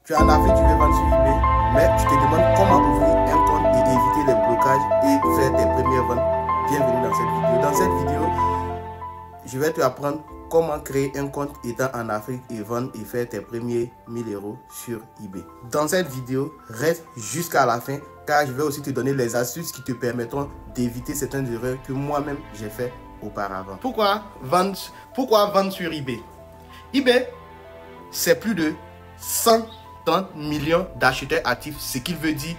Tu es en Afrique, tu veux vendre sur eBay, mais tu te demandes comment ouvrir un compte et éviter les blocages et faire tes premières ventes. Bienvenue dans cette vidéo. Dans cette vidéo, je vais te apprendre comment créer un compte étant en Afrique et vendre et faire tes premiers 1000 € sur eBay. Dans cette vidéo, reste jusqu'à la fin car je vais aussi te donner les astuces qui te permettront d'éviter certaines erreurs que moi-même j'ai fait auparavant. Pourquoi vendre sur eBay? eBay, c'est plus de 130 millions d'acheteurs actifs, ce qui veut dire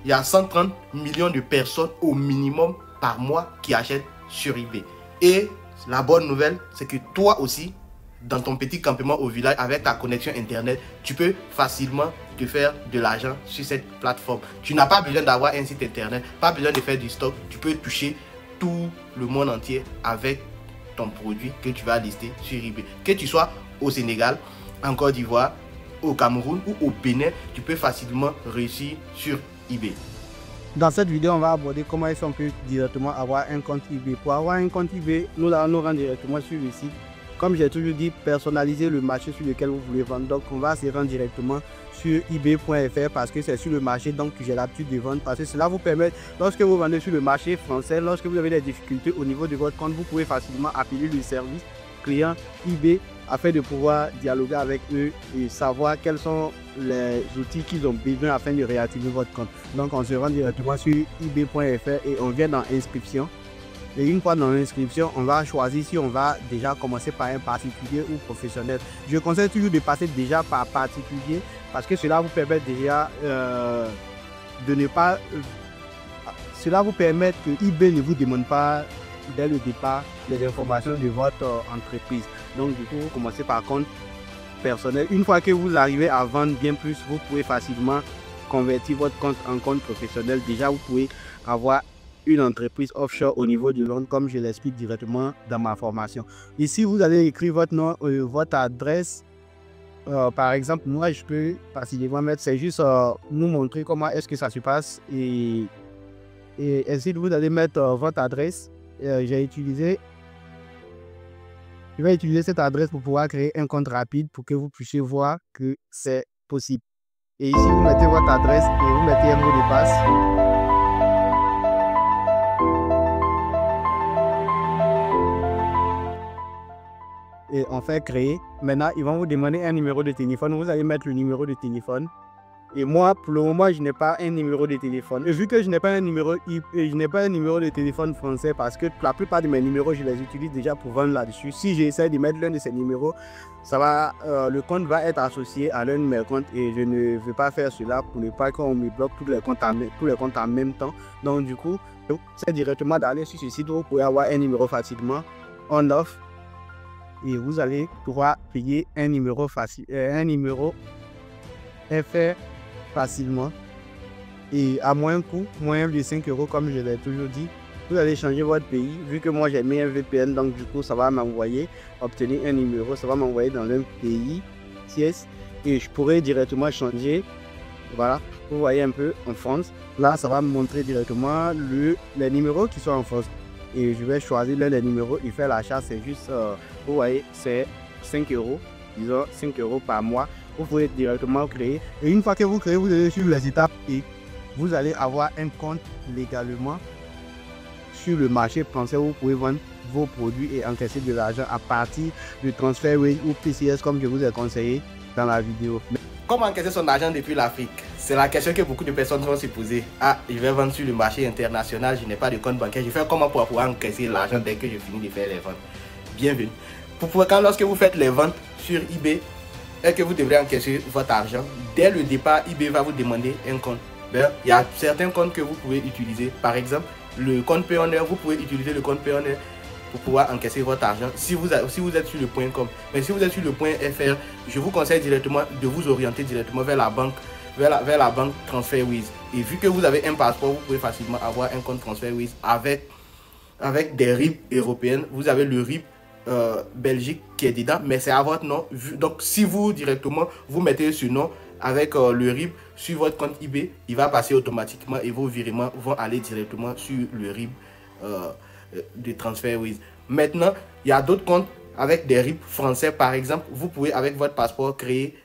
il y a 130 millions de personnes au minimum par mois qui achètent sur eBay. Et la bonne nouvelle, c'est que toi aussi, dans ton petit campement au village, avec ta connexion internet, tu peux facilement te faire de l'argent sur cette plateforme. Tu n'as pas besoin d'avoir un site internet, pas besoin de faire du stock. Tu peux toucher tout le monde entier avec ton produit que tu vas lister sur eBay. Que tu sois au Sénégal, en Côte d'Ivoire, au Cameroun ou au Bénin, tu peux facilement réussir sur eBay. Dans cette vidéo, on va aborder comment est-ce qu'on peut directement avoir un compte eBay. Pour avoir un compte eBay, nous allons nous rendre directement sur le site. Comme j'ai toujours dit, personnaliser le marché sur lequel vous voulez vendre. Donc, on va se rendre directement sur ebay.fr parce que c'est sur le marché donc j'ai l'habitude de vendre. Parce que cela vous permet, lorsque vous vendez sur le marché français, lorsque vous avez des difficultés au niveau de votre compte, vous pouvez facilement appeler le service client eBay afin de pouvoir dialoguer avec eux et savoir quels sont les outils qu'ils ont besoin afin de réactiver votre compte. Donc, on se rend directement sur ebay.fr et on vient dans inscription. Et une fois dans l'inscription, on va choisir si on va déjà commencer par un particulier ou professionnel. Je conseille toujours de passer déjà par particulier parce que cela vous permet déjà de ne pas... cela vous permet que eBay ne vous demande pas dès le départ les informations de votre entreprise. Donc du coup, vous commencez par compte personnel. Une fois que vous arrivez à vendre bien plus, vous pouvez facilement convertir votre compte en compte professionnel. Déjà, vous pouvez avoir une entreprise offshore au niveau du Londres, comme je l'explique directement dans ma formation. Ici, vous allez écrire votre nom, votre adresse. Par exemple, moi, je peux facilement mettre, c'est juste nous montrer comment est-ce que ça se passe. Et ainsi, vous allez mettre votre adresse. Je vais utiliser cette adresse pour pouvoir créer un compte rapide pour que vous puissiez voir que c'est possible. Et ici, vous mettez votre adresse et vous mettez un mot de passe. Et on fait créer. Maintenant, ils vont vous demander un numéro de téléphone. Vous allez mettre le numéro de téléphone. Et moi, pour le moment, je n'ai pas un numéro de téléphone. Et vu que je n'ai pas un numéro de téléphone français parce que la plupart de mes numéros, je les utilise déjà pour vendre là-dessus. Si j'essaie de mettre l'un de ces numéros, ça va, le compte va être associé à l'un de mes comptes et je ne veux pas faire cela pour ne pas qu'on me bloque tous les comptes en même temps. Donc du coup, c'est directement d'aller sur ce site où vous pouvez avoir un numéro facilement on off et vous allez pouvoir payer un numéro FR facilement et à moins coût, moins de 5 € comme je l'ai toujours dit. Vous allez changer votre pays, vu que moi j'ai mis un VPN, donc du coup ça va m'envoyer, obtenir un numéro, ça va m'envoyer dans un pays tiers et je pourrais directement changer. Voilà, vous voyez un peu en France, là ça va me montrer directement les numéros qui sont en France et je vais choisir l'un des numéros et faire l'achat. C'est juste, vous voyez, c'est 5 €, disons 5 € par mois. Vous pouvez directement créer et une fois que vous créez, vous allez suivre les étapes et vous allez avoir un compte légalement sur le marché français où vous pouvez vendre vos produits et encaisser de l'argent à partir de TransferWise ou PCS comme je vous ai conseillé dans la vidéo. Comment encaisser son argent depuis l'Afrique? C'est la question que beaucoup de personnes vont se poser. Ah, je vais vendre sur le marché international, je n'ai pas de compte bancaire. Je fais comment pour pouvoir encaisser l'argent dès que je finis de faire les ventes? Bienvenue. Lorsque vous faites les ventes sur eBay, et que vous devrez encaisser votre argent, dès le départ, eBay va vous demander un compte. Il y a certains comptes que vous pouvez utiliser. Par exemple, le compte Payoneer, vous pouvez utiliser le compte Payoneer pour pouvoir encaisser votre argent si vous êtes sur le point .com. Mais si vous êtes sur le point .fr, je vous conseille directement de vous orienter directement vers la banque, vers la banque TransferWise. Et vu que vous avez un passeport, vous pouvez facilement avoir un compte TransferWise avec des RIB européennes. Vous avez le RIB Belgique qui est dedans, mais c'est à votre nom. Donc si vous directement vous mettez ce nom avec le RIB sur votre compte eBay, il va passer automatiquement et vos virements vont aller directement sur le RIB de TransferWise. Maintenant, il y a d'autres comptes avec des RIB français. Par exemple, vous pouvez avec votre passeport créer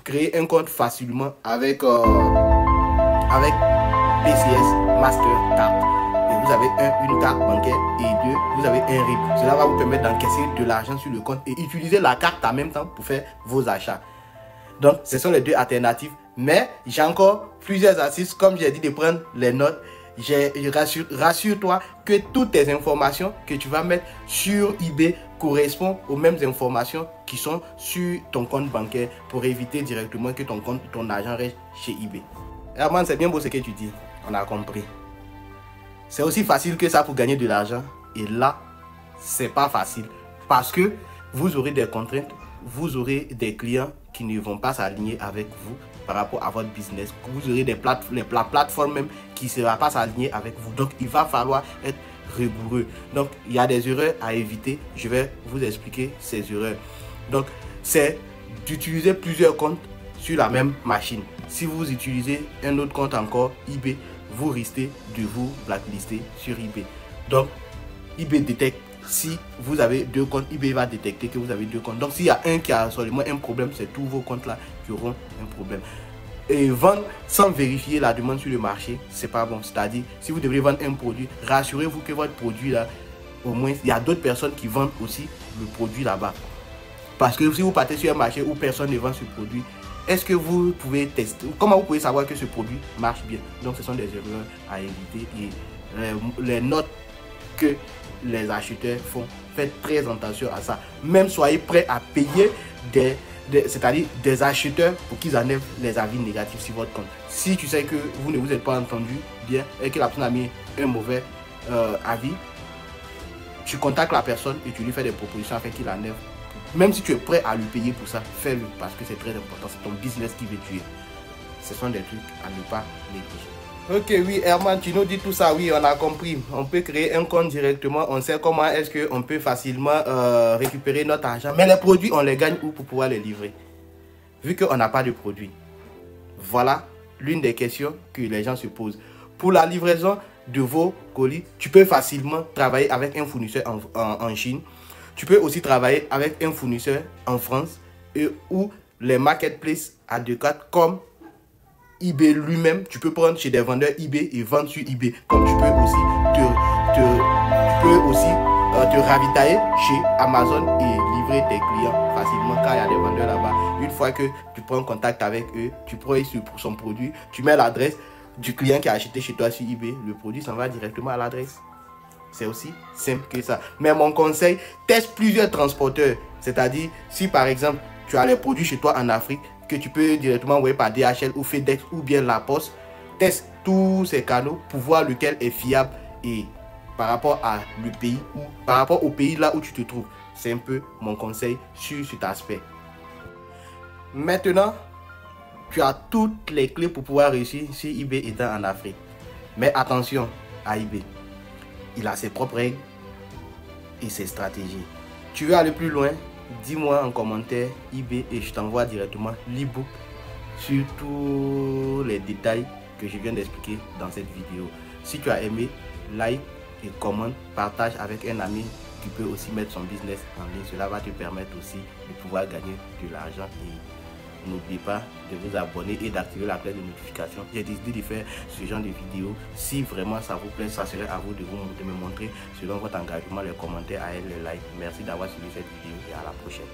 créer un compte facilement avec PCS Mastercard. Et vous avez une carte bancaire et 2, vous avez un RIB. Cela va vous permettre d'encaisser de l'argent sur le compte et utiliser la carte en même temps pour faire vos achats. Donc, ce sont les deux alternatives. Mais j'ai encore plusieurs astuces, comme j'ai dit, de prendre les notes. Rassure-toi que toutes tes informations que tu vas mettre sur eBay correspondent aux mêmes informations qui sont sur ton compte bancaire pour éviter directement que ton argent reste chez eBay. Herman, c'est bien beau ce que tu dis. On a compris. C'est aussi facile que ça pour gagner de l'argent. Et là, c'est pas facile. Parce que vous aurez des contraintes, vous aurez des clients qui ne vont pas s'aligner avec vous par rapport à votre business. Vous aurez la plateforme même qui ne sera pas s'aligner avec vous. Donc, il va falloir être rigoureux. Donc, il y a des erreurs à éviter. Je vais vous expliquer ces erreurs. Donc, c'est d'utiliser plusieurs comptes sur la même machine. Si vous utilisez un autre compte encore, eBay, vous risquez de vous blacklister sur eBay. Donc, eBay détecte. Si vous avez deux comptes, eBay va détecter que vous avez deux comptes. Donc, s'il y a un qui a seulement un problème, c'est tous vos comptes là qui auront un problème. Et vendre sans vérifier la demande sur le marché, c'est pas bon. C'est-à-dire, si vous devez vendre un produit, rassurez-vous que votre produit là, au moins, il y a d'autres personnes qui vendent aussi le produit là-bas. Parce que si vous partez sur un marché où personne ne vend ce produit, est-ce que vous pouvez tester? Comment vous pouvez savoir que ce produit marche bien? Donc, ce sont des erreurs à éviter et les notes que les acheteurs font, faites très attention à ça. Même soyez prêts à payer c'est-à-dire des acheteurs pour qu'ils enlèvent les avis négatifs sur votre compte. Si tu sais que vous ne vous êtes pas entendu bien et que la personne a mis un mauvais avis, tu contactes la personne et tu lui fais des propositions afin qu'il enlève. Même si tu es prêt à lui payer pour ça, fais-le parce que c'est très important. C'est ton business qui veut tuer. Ce sont des trucs à ne pas négliger. Ok, oui, Herman, tu nous dis tout ça, oui, on a compris. On peut créer un compte directement, on sait comment est-ce qu'on peut facilement récupérer notre argent. Mais les produits, on les gagne où pour pouvoir les livrer? Vu qu'on n'a pas de produits. Voilà l'une des questions que les gens se posent. Pour la livraison de vos colis, tu peux facilement travailler avec un fournisseur en Chine. Tu peux aussi travailler avec un fournisseur en France ou les marketplaces adéquats comme eBay lui-même. Tu peux prendre chez des vendeurs eBay et vendre sur eBay. Comme tu peux aussi te ravitailler chez Amazon et livrer tes clients facilement car il y a des vendeurs là-bas. Une fois que tu prends contact avec eux, tu prends sur son produit, tu mets l'adresse du client qui a acheté chez toi sur eBay, le produit s'en va directement à l'adresse. C'est aussi simple que ça. Mais mon conseil, teste plusieurs transporteurs. C'est-à-dire, si par exemple, tu as les produits chez toi en Afrique, que tu peux directement envoyer par DHL ou FedEx ou bien La Poste, teste tous ces canaux pour voir lequel est fiable et par rapport à le pays ou par rapport au pays là où tu te trouves. C'est un peu mon conseil sur cet aspect. Maintenant, tu as toutes les clés pour pouvoir réussir si eBay étant en Afrique. Mais attention à eBay. Il a ses propres règles et ses stratégies. Tu veux aller plus loin? Dis-moi en commentaire eBay et je t'envoie directement l'ebook sur tous les détails que je viens d'expliquer dans cette vidéo. Si tu as aimé, like et commente, partage avec un ami qui peut aussi mettre son business en ligne. Cela va te permettre aussi de pouvoir gagner de l'argent. Et n'oubliez pas de vous abonner et d'activer la cloche de notification. J'ai décidé de faire ce genre de vidéo. Si vraiment ça vous plaît, ça serait à vous de me montrer selon votre engagement, les commentaires, les likes. Merci d'avoir suivi cette vidéo et à la prochaine.